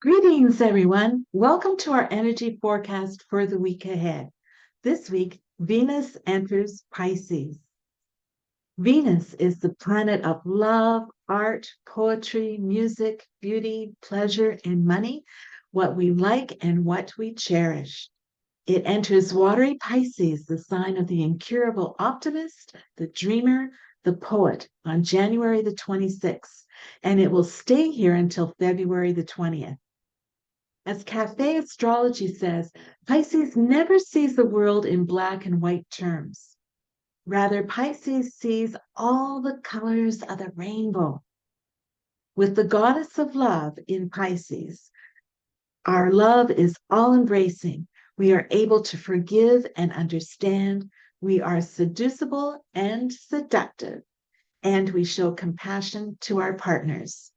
Greetings, everyone. Welcome to our energy forecast for the week ahead. This week, Venus enters Pisces. Venus is the planet of love, art, poetry, music, beauty, pleasure, and money, what we like and what we cherish. It enters watery Pisces, the sign of the incurable optimist, the dreamer, the poet, on January the 26th, and it will stay here until February the 20th. As Café Astrology says, Pisces never sees the world in black and white terms. Rather, Pisces sees all the colors of the rainbow. With the goddess of love in Pisces, our love is all embracing. We are able to forgive and understand. We are seducible and seductive, and we show compassion to our partners.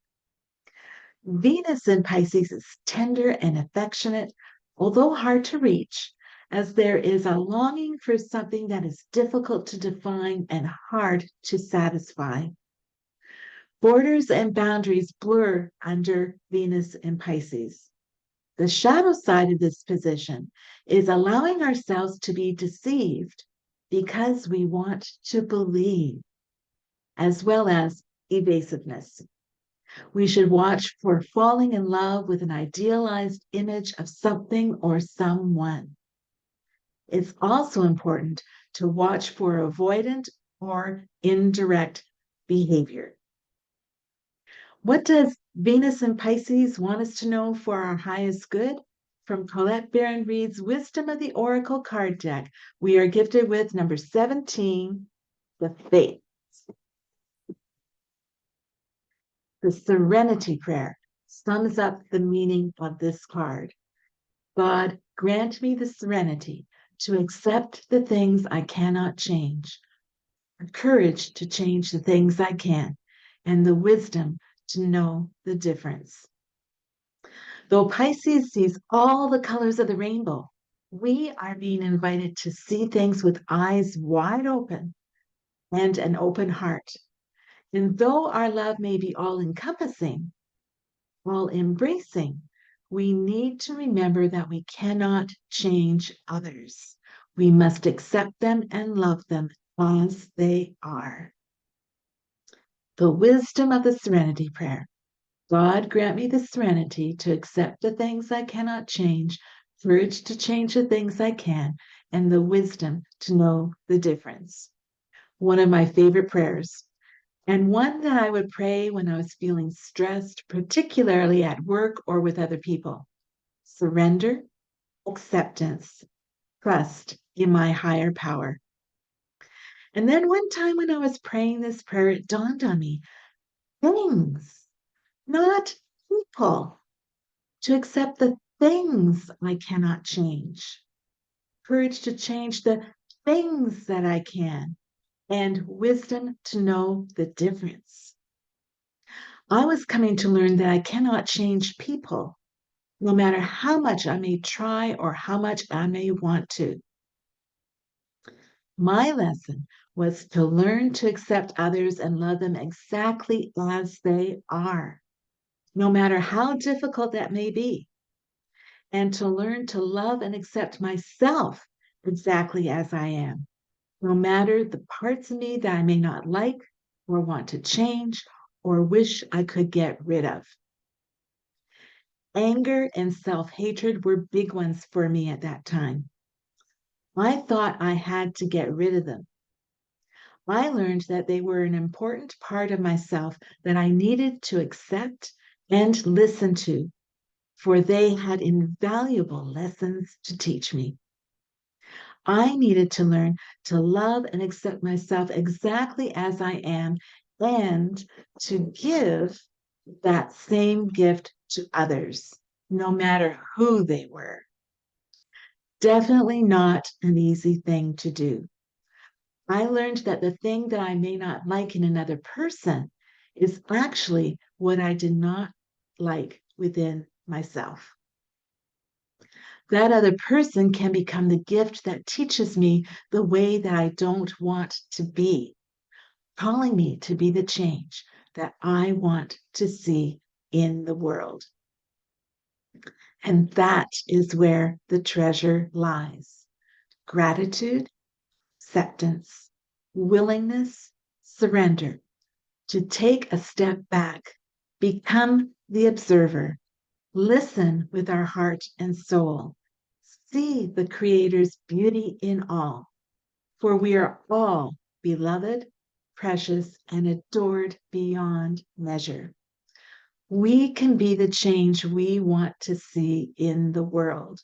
Venus in Pisces is tender and affectionate, although hard to reach, as there is a longing for something that is difficult to define and hard to satisfy. Borders and boundaries blur under Venus in Pisces. The shadow side of this position is allowing ourselves to be deceived because we want to believe, as well as evasiveness. We should watch for falling in love with an idealized image of something or someone. It's also important to watch for avoidant or indirect behavior. What does Venus in Pisces want us to know for our highest good? From Colette Baron Reid's Wisdom of the Oracle card deck, we are gifted with number 17, the Faith. The Serenity Prayer sums up the meaning of this card. God, grant me the serenity to accept the things I cannot change, the courage to change the things I can, and the wisdom to know the difference. Though Pisces sees all the colors of the rainbow, we are being invited to see things with eyes wide open and an open heart. And though our love may be all encompassing, all embracing, we need to remember that we cannot change others. We must accept them and love them as they are. The wisdom of the Serenity Prayer. God, grant me the serenity to accept the things I cannot change, courage to change the things I can, and the wisdom to know the difference. One of my favorite prayers, and one that I would pray when I was feeling stressed, particularly at work or with other people. Surrender, acceptance, trust in my higher power. And then one time when I was praying this prayer, it dawned on me, things, not people, to accept the things I cannot change, courage to change the things that I can, and wisdom to know the difference. I was coming to learn that I cannot change people, no matter how much I may try or how much I may want to. My lesson was to learn to accept others and love them exactly as they are, no matter how difficult that may be, and to learn to love and accept myself exactly as I am, no matter the parts of me that I may not like or want to change or wish I could get rid of. Anger and self-hatred were big ones for me at that time. I thought I had to get rid of them. I learned that they were an important part of myself that I needed to accept and listen to, for they had invaluable lessons to teach me. I needed to learn to love and accept myself exactly as I am and to give that same gift to others, no matter who they were. Definitely not an easy thing to do. I learned that the thing that I may not like in another person is actually what I did not like within myself. That other person can become the gift that teaches me the way that I don't want to be, calling me to be the change that I want to see in the world. And that is where the treasure lies. Gratitude, acceptance, willingness, surrender, to take a step back, become the observer, listen with our heart and soul, see the Creator's beauty in all, for we are all beloved, precious, and adored beyond measure. We can be the change we want to see in the world.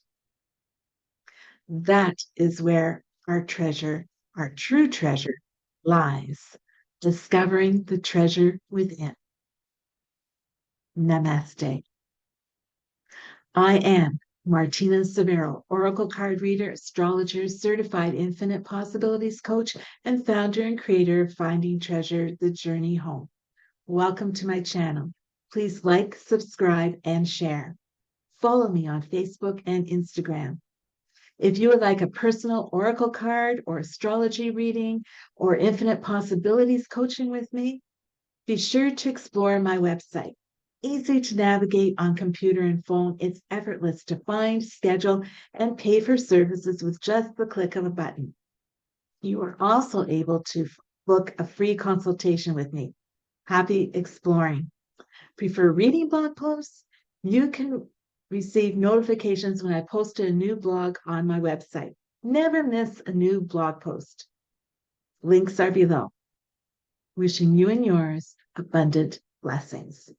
That is where our treasure, our true treasure, lies. Discovering the treasure within. Namaste. I am Martina Cevero, Oracle card reader, astrologer, certified infinite possibilities coach, and founder and creator of Finding Treasure, The Journey Home. Welcome to my channel. Please like, subscribe, and share. Follow me on Facebook and Instagram. If you would like a personal oracle card or astrology reading or infinite possibilities coaching with me, be sure to explore my website. Easy to navigate on computer and phone, it's effortless to find, schedule, and pay for services with just the click of a button. You are also able to book a free consultation with me. Happy exploring. Prefer reading blog posts? You can receive notifications when I post a new blog on my website. Never miss a new blog post. Links are below. Wishing you and yours abundant blessings.